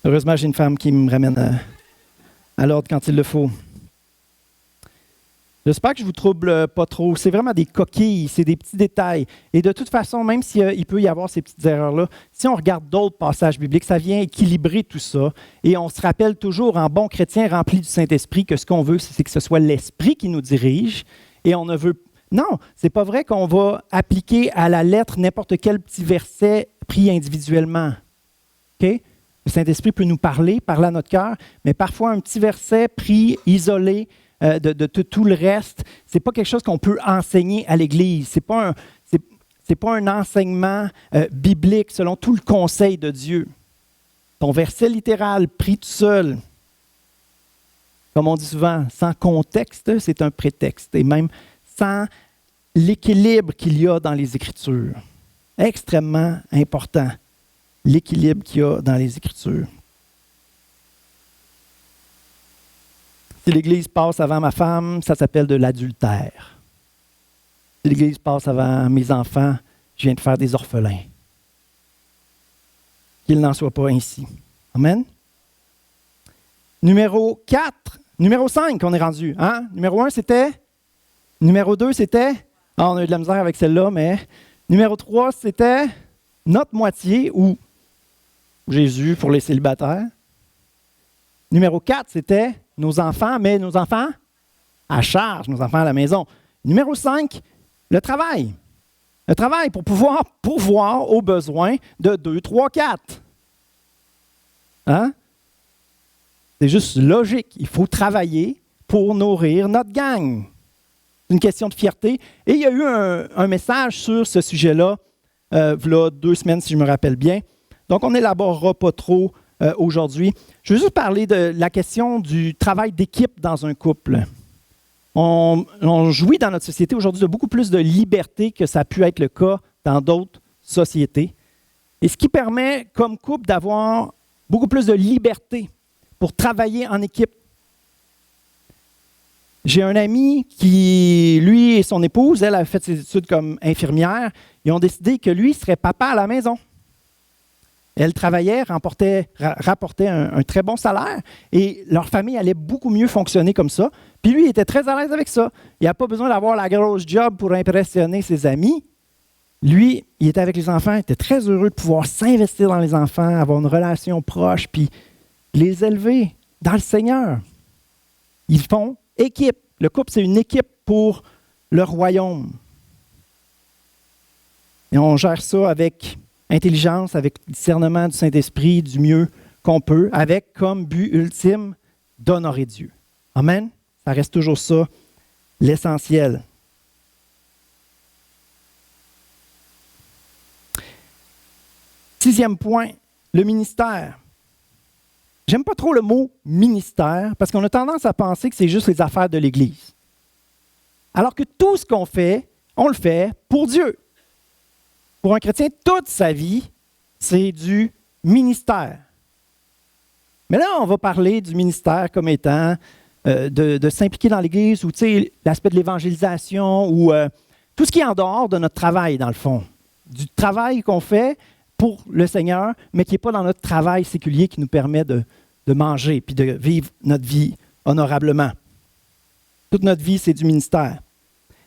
Heureusement, j'ai une femme qui me ramène à l'ordre quand il le faut. J'espère que je ne vous trouble pas trop. C'est vraiment des coquilles, c'est des petits détails. Et de toute façon, même s'il peut y avoir ces petites erreurs-là, si on regarde d'autres passages bibliques, ça vient équilibrer tout ça. Et on se rappelle toujours, en bon chrétien rempli du Saint-Esprit, que ce qu'on veut, c'est que ce soit l'Esprit qui nous dirige. Et on ne veut... Non, c'est pas vrai qu'on va appliquer à la lettre n'importe quel petit verset pris individuellement. OK? Le Saint-Esprit peut nous parler à notre cœur, mais parfois un petit verset pris, isolé, de tout le reste, ce n'est pas quelque chose qu'on peut enseigner à l'Église. Ce n'est pas un enseignement biblique selon tout le conseil de Dieu. Ton verset littéral pris tout seul, comme on dit souvent, sans contexte, c'est un prétexte. Et même sans l'équilibre qu'il y a dans les Écritures. Extrêmement important, l'équilibre qu'il y a dans les Écritures. Si l'Église passe avant ma femme, ça s'appelle de l'adultère. Si l'Église passe avant mes enfants, je viens de faire des orphelins. Qu'il n'en soit pas ainsi. Amen. Numéro 5, on est rendu. Hein? Numéro 1, c'était? Numéro 2, c'était? Ah, on a eu de la misère avec celle-là, mais... Numéro 3, c'était notre moitié, ou Jésus pour les célibataires. Numéro 4, c'était nos enfants, mais nos enfants à charge, nos enfants à la maison. Numéro 5, le travail. Le travail pour pouvoir pourvoir aux besoins de 2, 3, 4. Hein? C'est juste logique. Il faut travailler pour nourrir notre gang. C'est une question de fierté. Et il y a eu un message sur ce sujet-là, voilà 2 semaines si je me rappelle bien. Donc, on n'élaborera pas trop aujourd'hui. Je veux juste parler de la question du travail d'équipe dans un couple. On jouit dans notre société aujourd'hui de beaucoup plus de liberté que ça a pu être le cas dans d'autres sociétés. Et ce qui permet, comme couple, d'avoir beaucoup plus de liberté pour travailler en équipe. J'ai un ami qui, lui et son épouse, elle a fait ses études comme infirmière, ils ont décidé que lui serait papa à la maison. Elle travaillait, rapportait un très bon salaire et leur famille allait beaucoup mieux fonctionner comme ça. Puis lui, il était très à l'aise avec ça. Il n'a pas besoin d'avoir la grosse job pour impressionner ses amis. Lui, il était avec les enfants, il était très heureux de pouvoir s'investir dans les enfants, avoir une relation proche, puis les élever dans le Seigneur. Ils font équipe. Le couple, c'est une équipe pour le royaume. Et on gère ça avec intelligence, avec discernement du Saint-Esprit, du mieux qu'on peut, avec comme but ultime d'honorer Dieu. Amen? Ça reste toujours ça, l'essentiel. Sixième point, le ministère. J'aime pas trop le mot ministère parce qu'on a tendance à penser que c'est juste les affaires de l'Église. Alors que tout ce qu'on fait, on le fait pour Dieu. Pour un chrétien, toute sa vie, c'est du ministère. Mais là, on va parler du ministère comme étant de s'impliquer dans l'Église ou l'aspect de l'évangélisation ou tout ce qui est en dehors de notre travail, dans le fond. Du travail qu'on fait pour le Seigneur, mais qui n'est pas dans notre travail séculier qui nous permet de manger puis de vivre notre vie honorablement. Toute notre vie, c'est du ministère.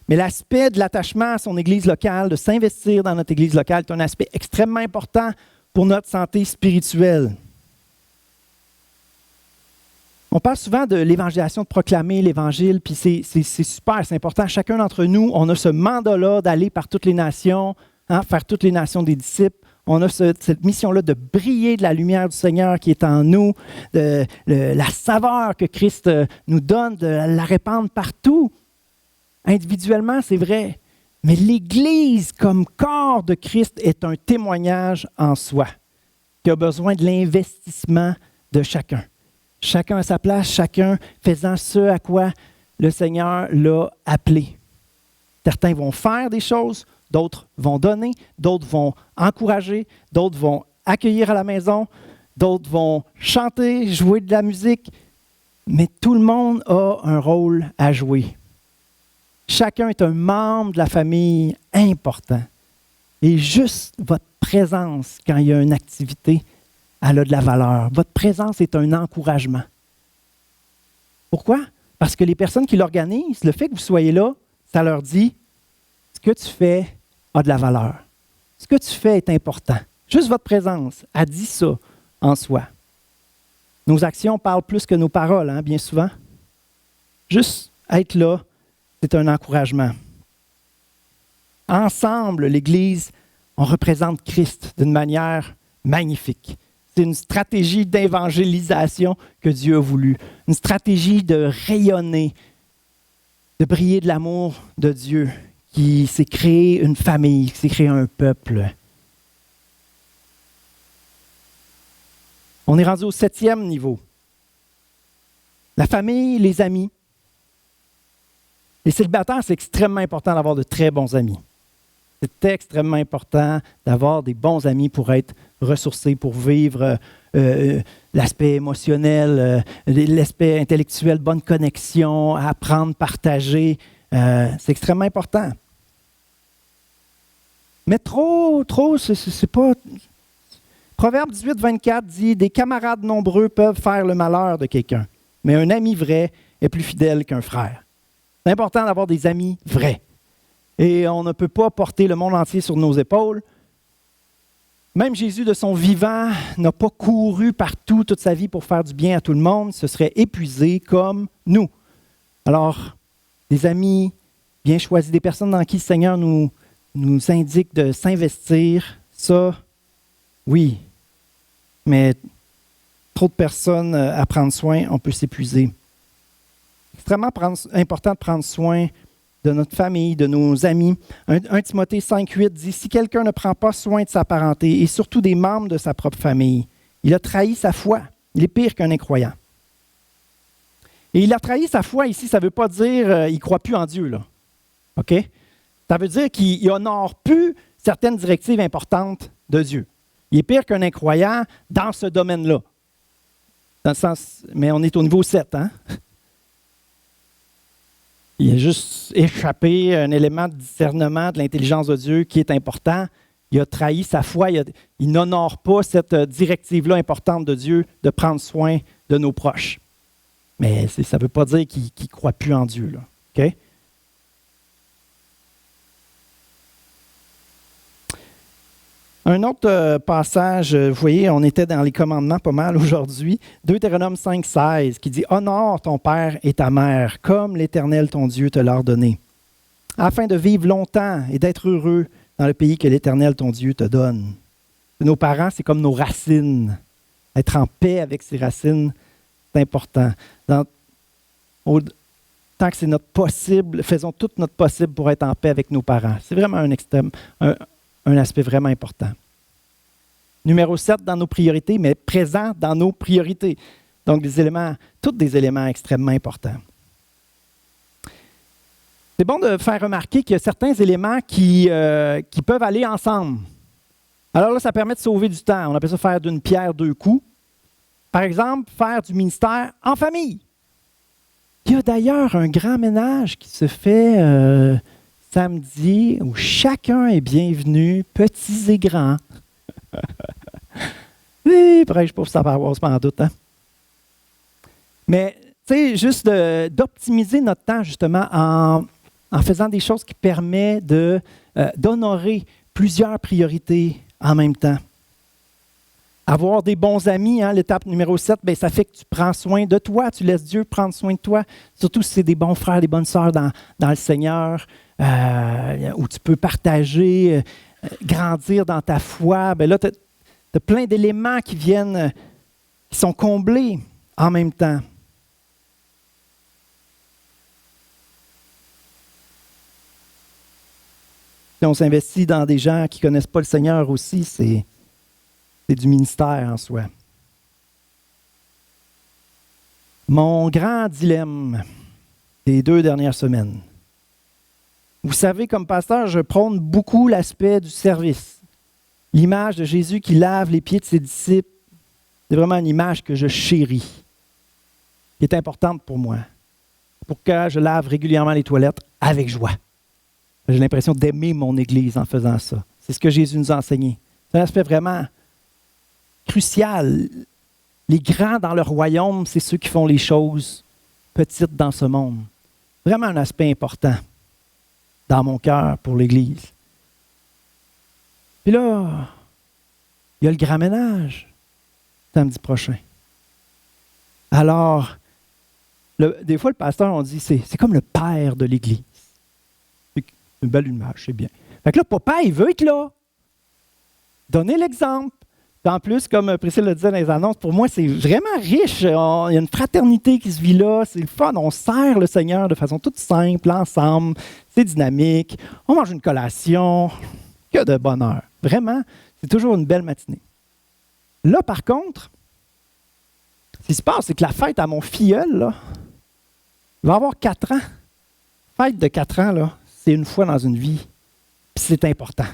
Mais l'aspect de l'attachement à son Église locale, de s'investir dans notre Église locale, est un aspect extrêmement important pour notre santé spirituelle. On parle souvent de l'évangélisation, de proclamer l'Évangile, puis c'est super, c'est important. Chacun d'entre nous, on a ce mandat-là d'aller par toutes les nations, faire toutes les nations des disciples. On a cette mission-là de briller de la lumière du Seigneur qui est en nous, la saveur que Christ nous donne, de la répandre partout. Individuellement, c'est vrai, mais l'Église comme corps de Christ est un témoignage en soi, qui a besoin de l'investissement de chacun. Chacun à sa place, chacun faisant ce à quoi le Seigneur l'a appelé. Certains vont faire des choses, d'autres vont donner, d'autres vont encourager, d'autres vont accueillir à la maison, d'autres vont chanter, jouer de la musique, mais tout le monde a un rôle à jouer. Chacun est un membre de la famille important. Et juste votre présence, quand il y a une activité, elle a de la valeur. Votre présence est un encouragement. Pourquoi? Parce que les personnes qui l'organisent, le fait que vous soyez là, ça leur dit ce que tu fais a de la valeur. Ce que tu fais est important. Juste votre présence a dit ça en soi. Nos actions parlent plus que nos paroles, bien souvent. Juste être là, c'est un encouragement. Ensemble, l'Église, on représente Christ d'une manière magnifique. C'est une stratégie d'évangélisation que Dieu a voulu. Une stratégie de rayonner, de briller de l'amour de Dieu, qui s'est créé une famille, qui s'est créé un peuple. On est rendu au 7e niveau. La famille, les amis. Les célibataires, c'est extrêmement important d'avoir de très bons amis. C'est extrêmement important d'avoir des bons amis pour être ressourcés, pour vivre l'aspect émotionnel, l'aspect intellectuel, bonne connexion, apprendre, partager. C'est extrêmement important. Mais trop, c'est pas... Proverbe 18, 24 dit « Des camarades nombreux peuvent faire le malheur de quelqu'un, mais un ami vrai est plus fidèle qu'un frère. » C'est important d'avoir des amis vrais. Et on ne peut pas porter le monde entier sur nos épaules. Même Jésus, de son vivant, n'a pas couru partout toute sa vie pour faire du bien à tout le monde. Ce serait épuisé comme nous. Alors, des amis bien choisis, des personnes dans qui le Seigneur nous indique de s'investir, ça, oui. Mais trop de personnes à prendre soin, on peut s'épuiser. Extrêmement important de prendre soin de notre famille, de nos amis. 1 Timothée 5,8 dit « Si quelqu'un ne prend pas soin de sa parenté et surtout des membres de sa propre famille, il a trahi sa foi. Il est pire qu'un incroyant. » Et il a trahi sa foi ici, ça ne veut pas dire qu'il ne croit plus en Dieu, là. OK? Ça veut dire qu'il n'honore plus certaines directives importantes de Dieu. Il est pire qu'un incroyant dans ce domaine-là. Dans le sens, mais on est au niveau 7, hein? Il a juste échappé un élément de discernement de l'intelligence de Dieu qui est important. Il a trahi sa foi. Il n'honore pas cette directive-là importante de Dieu de prendre soin de nos proches. Mais ça ne veut pas dire qu'il ne croit plus en Dieu, là. OK? Un autre passage, vous voyez, on était dans les commandements pas mal aujourd'hui. Deutéronome 5,16 qui dit « Honore ton père et ta mère, comme l'Éternel ton Dieu te l'a ordonné, afin de vivre longtemps et d'être heureux dans le pays que l'Éternel ton Dieu te donne. » Nos parents, c'est comme nos racines. Être en paix avec ses racines, c'est important. Tant que c'est notre possible, faisons tout notre possible pour être en paix avec nos parents. C'est vraiment un aspect vraiment important. Numéro 7 dans nos priorités, mais présent dans nos priorités. Donc, tous des éléments extrêmement importants. C'est bon de faire remarquer qu'il y a certains éléments qui peuvent aller ensemble. Alors là, ça permet de sauver du temps. On appelle ça faire d'une pierre deux coups. Par exemple, faire du ministère en famille. Il y a d'ailleurs un grand ménage qui se fait samedi où chacun est bienvenu, petits et grands. Oui, prêche pour sa paroisse, pas en doute. Hein? Mais, tu sais, juste d'optimiser notre temps, justement, en faisant des choses qui permettent d'honorer plusieurs priorités en même temps. Avoir des bons amis, l'étape numéro 7, bien, ça fait que tu prends soin de toi, tu laisses Dieu prendre soin de toi, surtout si c'est des bons frères, des bonnes sœurs dans le Seigneur, où tu peux partager, grandir dans ta foi. Bien là, tu as plein d'éléments qui sont comblés en même temps. Si on s'investit dans des gens qui ne connaissent pas le Seigneur aussi, c'est du ministère en soi. Mon grand dilemme des 2 dernières semaines. Vous savez, comme pasteur, je prône beaucoup l'aspect du service. L'image de Jésus qui lave les pieds de ses disciples, c'est vraiment une image que je chéris, qui est importante pour moi. Pour que je lave régulièrement les toilettes avec joie. J'ai l'impression d'aimer mon Église en faisant ça. C'est ce que Jésus nous a enseigné. C'est un aspect vraiment crucial. Les grands dans le royaume, c'est ceux qui font les choses petite dans ce monde. Vraiment un aspect important dans mon cœur pour l'Église. Puis là, il y a le grand ménage samedi prochain. Alors, des fois, le pasteur, on dit, c'est comme le père de l'Église. C'est une belle image, c'est bien. Fait que là, papa, il veut être là. Donnez l'exemple. En plus, comme Priscille le disait dans les annonces, pour moi, c'est vraiment riche. Il y a une fraternité qui se vit là. C'est le fun. On sert le Seigneur de façon toute simple, ensemble. C'est dynamique. On mange une collation. Que de bonheur. Vraiment, c'est toujours une belle matinée. Là, par contre, ce qui se passe, c'est que la fête à mon filleul, là, il va avoir 4 ans. Fête de 4 ans, là, c'est une fois dans une vie. Puis c'est important.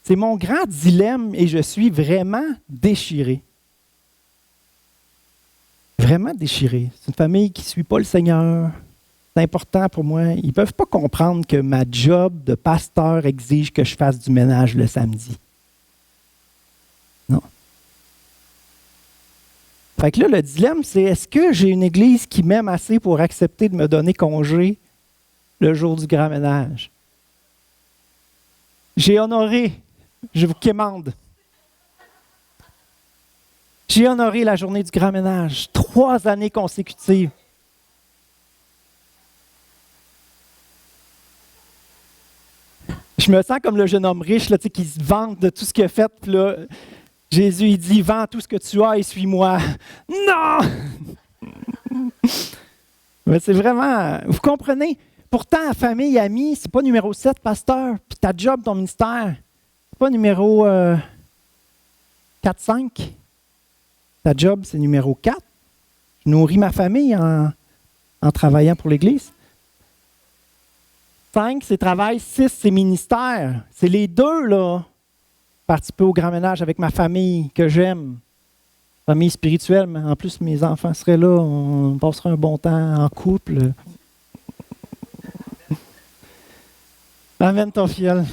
C'est mon grand dilemme et je suis vraiment déchiré. Vraiment déchiré. C'est une famille qui ne suit pas le Seigneur. C'est important pour moi. Ils ne peuvent pas comprendre que ma job de pasteur exige que je fasse du ménage le samedi. Non. Fait que là, le dilemme, c'est est-ce que j'ai une église qui m'aime assez pour accepter de me donner congé le jour du grand ménage? J'ai honoré, je vous quémande. J'ai honoré la journée du grand ménage, 3 années consécutives. Je me sens comme le jeune homme riche là, qui se vante de tout ce qu'il a fait. Puis là, Jésus, il dit, vends tout ce que tu as et suis-moi. Non! Mais c'est vraiment, vous comprenez? Pourtant, famille, amis, c'est pas numéro 7, pasteur. Puis ta job, ton ministère, c'est pas numéro 4, 5. Ta job, c'est numéro 4. Je nourris ma famille en travaillant pour l'Église. 5, c'est travail. 6, c'est ministère. C'est les deux, là. Participer au grand ménage avec ma famille que j'aime. Famille spirituelle, mais en plus, mes enfants seraient là. On passera un bon temps en couple. Amène ton fiel.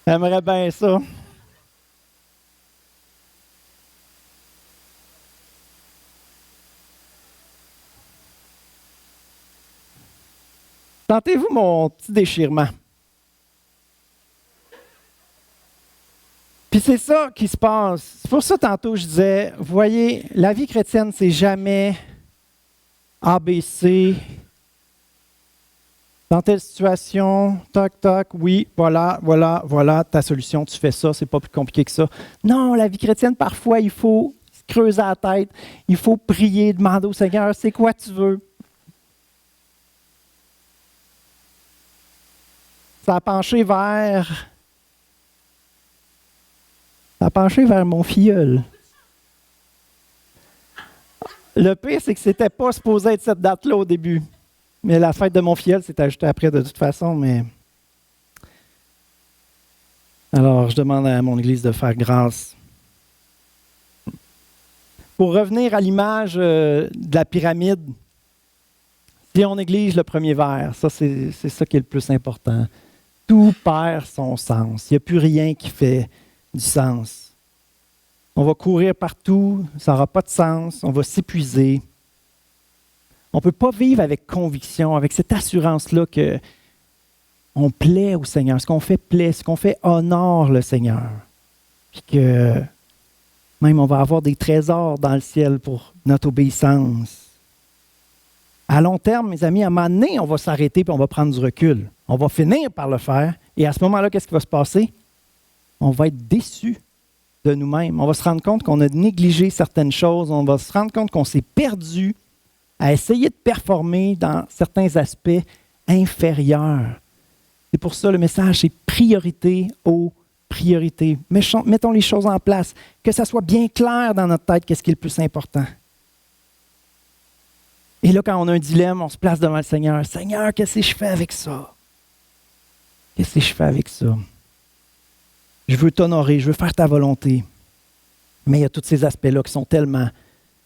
J'aimerais bien ça. Sentez-vous mon petit déchirement? Puis c'est ça qui se passe. C'est pour ça, tantôt, je disais, vous voyez, la vie chrétienne, c'est jamais ABC. Dans telle situation, toc, toc, oui, voilà, ta solution, tu fais ça, c'est pas plus compliqué que ça. Non, la vie chrétienne, parfois, il faut se creuser la tête, il faut prier, demander au Seigneur, c'est quoi tu veux? Ça a penché vers mon filleul. Le pire, c'est que c'était pas supposé être cette date-là au début. Mais la fête de mon filleul s'est ajoutée après de toute façon. Mais alors, je demande à mon Église de faire grâce. Pour revenir à l'image de la pyramide, si on néglige le premier vers, ça c'est ça qui est le plus important. Tout perd son sens. Il n'y a plus rien qui fait du sens. On va courir partout, ça n'aura pas de sens, on va s'épuiser. On ne peut pas vivre avec conviction, avec cette assurance-là qu'on plaît au Seigneur. Ce qu'on fait plaît, ce qu'on fait honore le Seigneur. Puis que même on va avoir des trésors dans le ciel pour notre obéissance. À long terme, mes amis, à un moment donné, on va s'arrêter et on va prendre du recul. On va finir par le faire. Et à ce moment-là, qu'est-ce qui va se passer? On va être déçus de nous-mêmes. On va se rendre compte qu'on a négligé certaines choses. On va se rendre compte qu'on s'est perdu à essayer de performer dans certains aspects inférieurs. C'est pour ça le message, c'est priorité aux priorités. Mettons les choses en place. Que ça soit bien clair dans notre tête qu'est-ce qui est le plus important. Et là, quand on a un dilemme, on se place devant le Seigneur. Seigneur, qu'est-ce que je fais avec ça? Qu'est-ce que je fais avec ça? Je veux t'honorer, je veux faire ta volonté. Mais il y a tous ces aspects-là qui sont tellement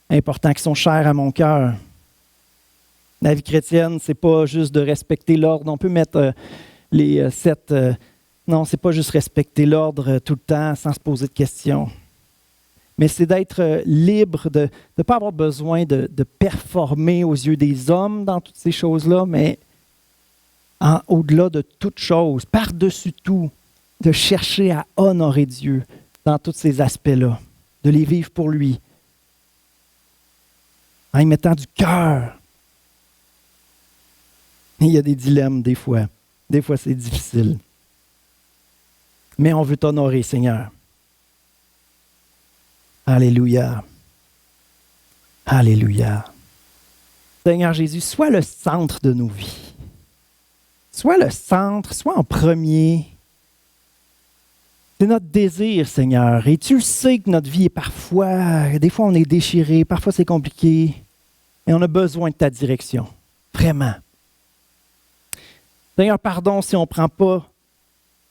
importants, qui sont chers à mon cœur. La vie chrétienne, c'est pas juste de respecter l'ordre. On peut mettre les 7... non, c'est pas juste respecter l'ordre tout le temps sans se poser de questions. mais c'est d'être libre, de ne pas avoir besoin de performer aux yeux des hommes dans toutes ces choses-là, mais au-delà de toute chose, par-dessus tout, de chercher à honorer Dieu dans tous ces aspects-là, de les vivre pour lui, en y mettant du cœur. Il y a des dilemmes des fois. Des fois, c'est difficile. Mais on veut t'honorer, Seigneur. Alléluia. Alléluia. Seigneur Jésus, sois le centre de nos vies. Sois le centre, sois en premier. C'est notre désir, Seigneur. Et tu le sais que notre vie est parfois, des fois on est déchiré, parfois c'est compliqué. Et on a besoin de ta direction. Vraiment. Seigneur, pardon si on ne prend pas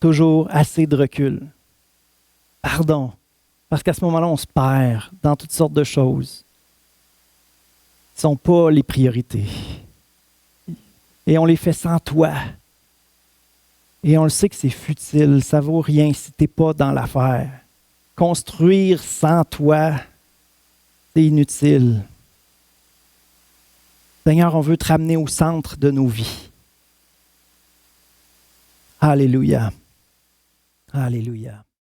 toujours assez de recul. Pardon. Parce qu'à ce moment-là, on se perd dans toutes sortes de choses. Ce ne sont pas les priorités. Et on les fait sans toi. Et on le sait que c'est futile, ça ne vaut rien si tu n'es pas dans l'affaire. Construire sans toi, c'est inutile. Seigneur, on veut te ramener au centre de nos vies. Alléluia. Alléluia.